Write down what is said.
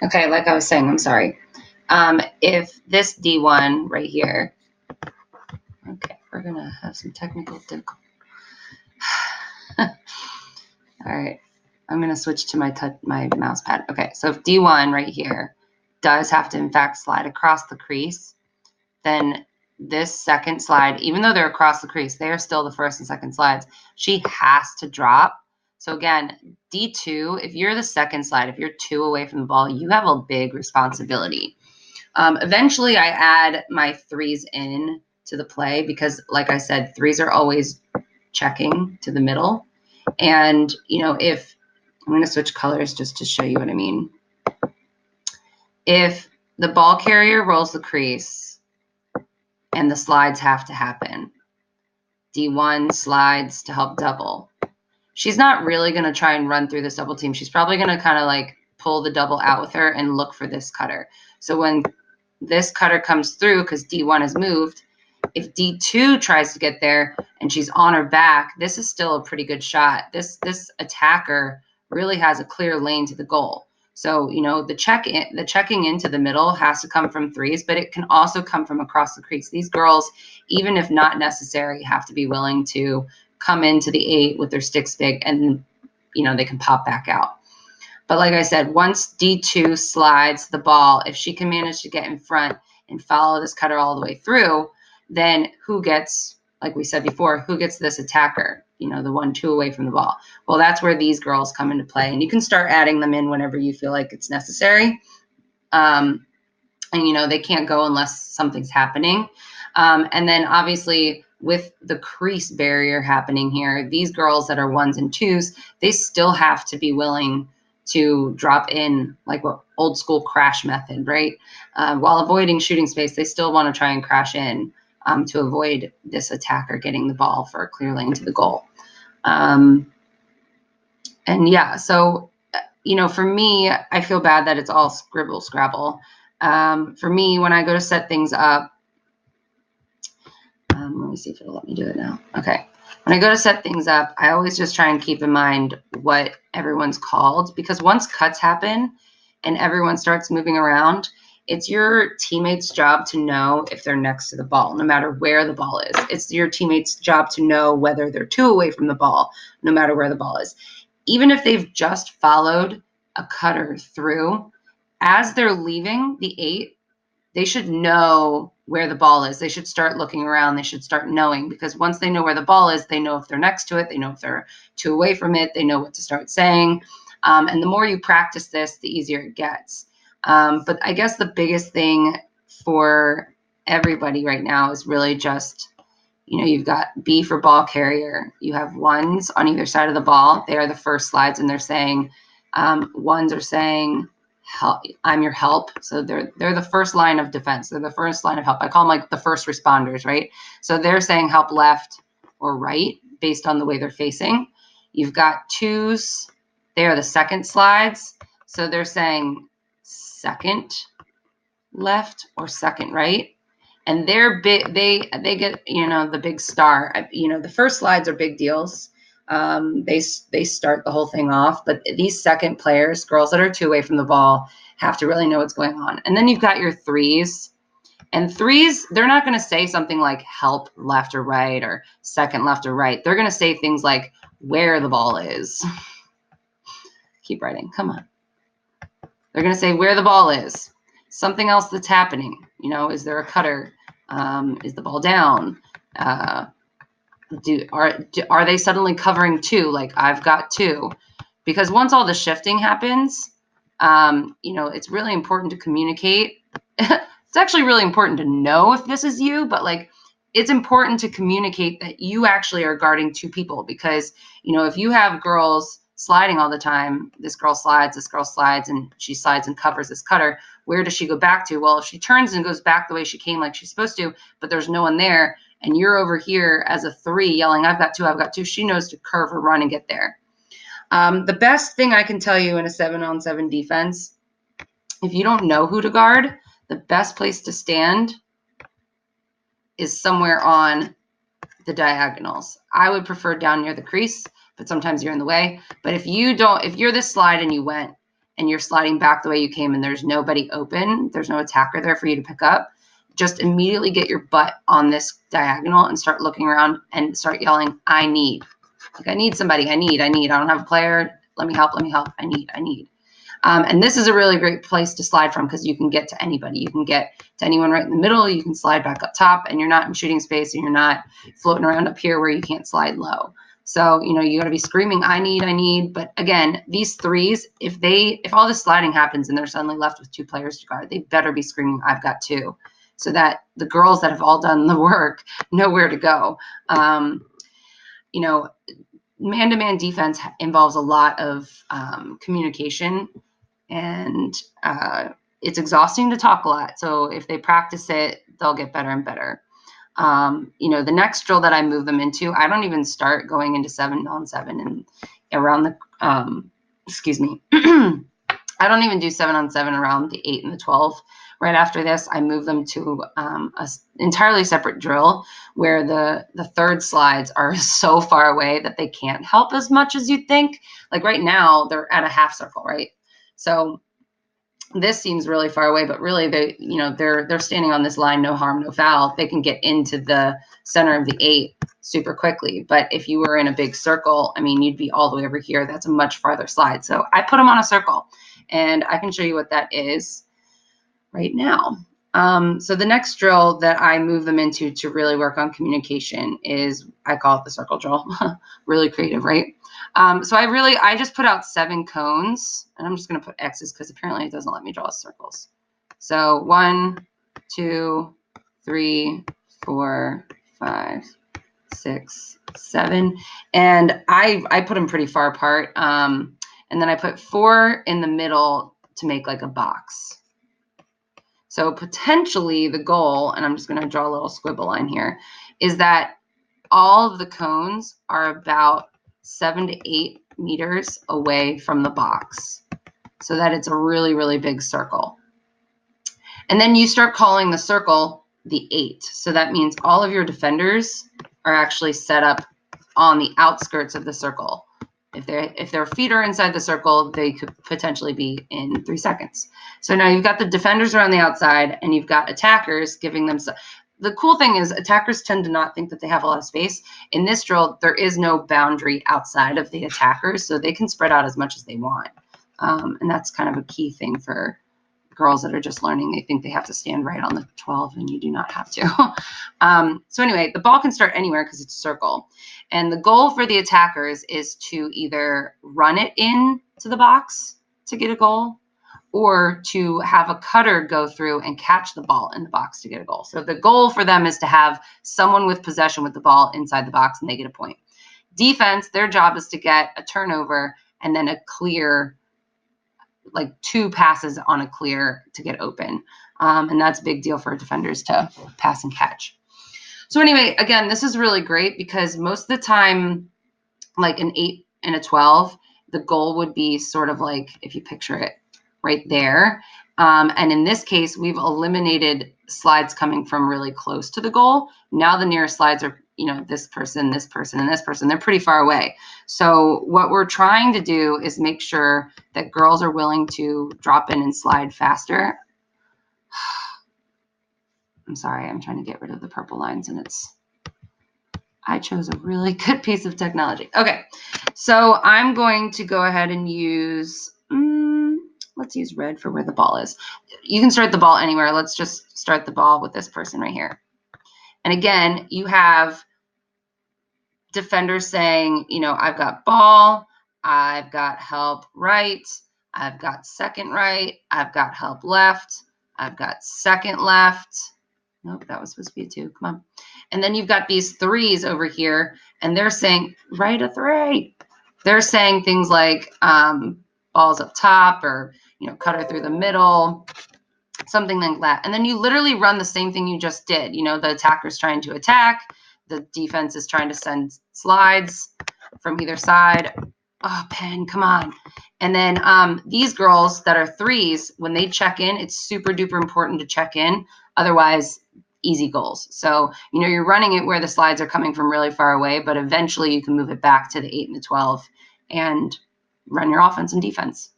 Okay, like I was saying, I'm sorry. If this D1 right here, okay, we're going to have some technical difficulty. All right, I'm going to switch to my mouse pad. Okay, so if D1 right here does have to, in fact, slide across the crease, then this second slide, even though they're across the crease, they are still the first and second slides. She has to drop. So again, D2, if you're the second slide, if you're 2 away from the ball, you have a big responsibility. Eventually, I add my 3s in to the play because, like I said, 3s are always checking to the middle. And, if I'm going to switch colors just to show you what I mean. If the ball carrier rolls the crease and the slides have to happen, D1 slides to help double. She's not really going to try and run through this double team. She's probably going to kind of like pull the double out with her and look for this cutter. So when this cutter comes through, because D1 has moved, if D2 tries to get there and she's on her back, this is still a pretty good shot. This attacker really has a clear lane to the goal. So, the checking into the middle has to come from 3s, but it can also come from across the crease. These girls, even if not necessary, have to be willing to come into the 8 with their sticks big, and, they can pop back out. But like I said, once D2 slides the ball, if she can manage to get in front and follow this cutter all the way through, then who gets, like we said before, who gets this attacker? The 1-2 away from the ball. Well, that's where these girls come into play, and you can start adding them in whenever you feel like it's necessary. And they can't go unless something's happening. And then obviously with the crease barrier happening here, these girls that are 1s and 2s, they still have to be willing to drop in like what old school crash method, right? While avoiding shooting space, they still want to try and crash in to avoid this attacker getting the ball for a clear lane to the goal. And yeah, so, for me, I feel bad that it's all scribble scrabble. For me, when I go to set things up, let me see if it'll let me do it now. Okay. When I go to set things up, I always just try and keep in mind what everyone's called, because once cuts happen and everyone starts moving around, it's your teammate's job to know if they're next to the ball, no matter where the ball is. It's your teammate's job to know whether they're 2 away from the ball, no matter where the ball is. Even if they've just followed a cutter through, as they're leaving the 8, they should know where the ball is. They should start looking around. They should start knowing, because once they know where the ball is, they know if they're next to it. They know if they're 2 away from it. They know what to start saying. And the more you practice this, the easier it gets. But I guess the biggest thing for everybody right now is really just, you've got B for ball carrier. You have 1s on either side of the ball. They are the first slides, and they're saying, 1s are saying, help, I'm your help. So they're the first line of defense. They're the first line of help. I call them like the first responders, right? So they're saying help left or right based on the way they're facing. You've got 2s. They are the second slides. So they're saying second left or second right. And they're big. They get, the big star. The first slides are big deals. They start the whole thing off, but these second players, girls that are 2 away from the ball, have to really know what's going on. And then you've got your 3s, and 3s, they're not going to say something like help left or right or second left or right. They're going to say things like where the ball is. Keep writing. Come on. They're going to say where the ball is. Something else that's happening. Is there a cutter? Is the ball down? Are they suddenly covering 2? Like I've got 2, because once all the shifting happens, it's really important to communicate. It's actually really important to know if this is you, but like it's important to communicate that you actually are guarding 2 people, because if you have girls sliding all the time, this girl slides, and she slides and covers this cutter, where does she go back to? Well, if she turns and goes back the way she came like she's supposed to, but there's no one there, and you're over here as a 3 yelling, I've got 2, she knows to curve or run and get there. The best thing I can tell you in a 7-on-7 defense, if you don't know who to guard, the best place to stand is somewhere on the diagonals. I would prefer down near the crease, but sometimes you're in the way. But if you're this slide and you went, and you're sliding back the way you came and there's nobody open, there's no attacker there for you to pick up, just immediately get your butt on this diagonal and start looking around and start yelling, I need. Like, I need somebody. I need. I don't have a player. Let me help. I need. And this is a really great place to slide from because you can get to anybody. You can get to anyone right in the middle. You can slide back up top, and you're not in shooting space, and you're not floating around up here where you can't slide low. So, you got to be screaming, I need. But again, these threes, if all this sliding happens and they're suddenly left with 2 players to guard, they better be screaming, I've got 2, so that the girls that have all done the work know where to go. Man-to-man defense involves a lot of communication, and it's exhausting to talk a lot. So if they practice it, they'll get better and better. The next drill that I move them into, I don't even start going into 7-on-7 and around the, I don't even do 7-on-7 around the 8 and the 12. Right after this, I move them to an entirely separate drill where the third slides are so far away that they can't help as much as you'd think. Like right now, they're at a half circle, right? So this seems really far away, but really they're standing on this line, no harm, no foul. They can get into the center of the 8 super quickly. But if you were in a big circle, you'd be all the way over here. That's a much farther slide. So I put them on a circle, and I can show you what that is right now. So the next drill that I move them into to really work on communication is, I call it the circle drill. Really creative, right? So I just put out 7 cones, and I'm just going to put X's because apparently it doesn't let me draw circles. So 1, 2, 3, 4, 5, 6, 7, and I put them pretty far apart. And then I put 4 in the middle to make like a box. So potentially the goal, and I'm just going to draw a little squiggle line here, is that all of the cones are about 7 to 8 meters away from the box, so that it's a really, really big circle. And then you start calling the circle the 8. So that means all of your defenders are actually set up on the outskirts of the circle. If their feet are inside the circle, they could potentially be in 3 seconds. So now you've got the defenders around the outside, and you've got attackers giving them. The cool thing is attackers tend to not think that they have a lot of space. In this drill, there is no boundary outside of the attackers, so they can spread out as much as they want. And that's kind of a key thing for girls that are just learning. They think they have to stand right on the 12, and you do not have to. So anyway, the ball can start anywhere because it's a circle. And the goal for the attackers is to either run it into the box to get a goal, or to have a cutter go through and catch the ball in the box to get a goal. So the goal for them is to have someone with possession with the ball inside the box, and they get a point. Defense, their job is to get a turnover and then a clear, like 2 passes on a clear to get open. And that's a big deal for defenders to pass and catch. So anyway, again, this is really great because most of the time, like an 8 and a 12, the goal would be sort of like, if you picture it right there. And in this case, we've eliminated slides coming from really close to the goal. Now the nearest slides are, this person, this person, and this person. They're pretty far away. So what we're trying to do is make sure that girls are willing to drop in and slide faster. I'm sorry, I'm trying to get rid of the purple lines, and I chose a really good piece of technology. Okay, so I'm going to go ahead and use, let's use red for where the ball is. You can start the ball anywhere. Let's just start the ball with this person right here. And again, you have defenders saying, I've got ball, I've got help right, I've got second right, I've got help left, I've got second left. Nope, that was supposed to be a 2. Come on. And then you've got these 3s over here, and they're saying, right a 3. They're saying things like balls up top, or, cutter through the middle, something like that. And then you literally run the same thing you just did. The attacker's trying to attack. The defense is trying to send slides from either side. Oh, pen, come on. And then these girls that are 3s, when they check in, it's super duper important to check in. Otherwise, easy goals. So, you're running it where the slides are coming from really far away, but eventually you can move it back to the 8 and the 12 and run your offense and defense.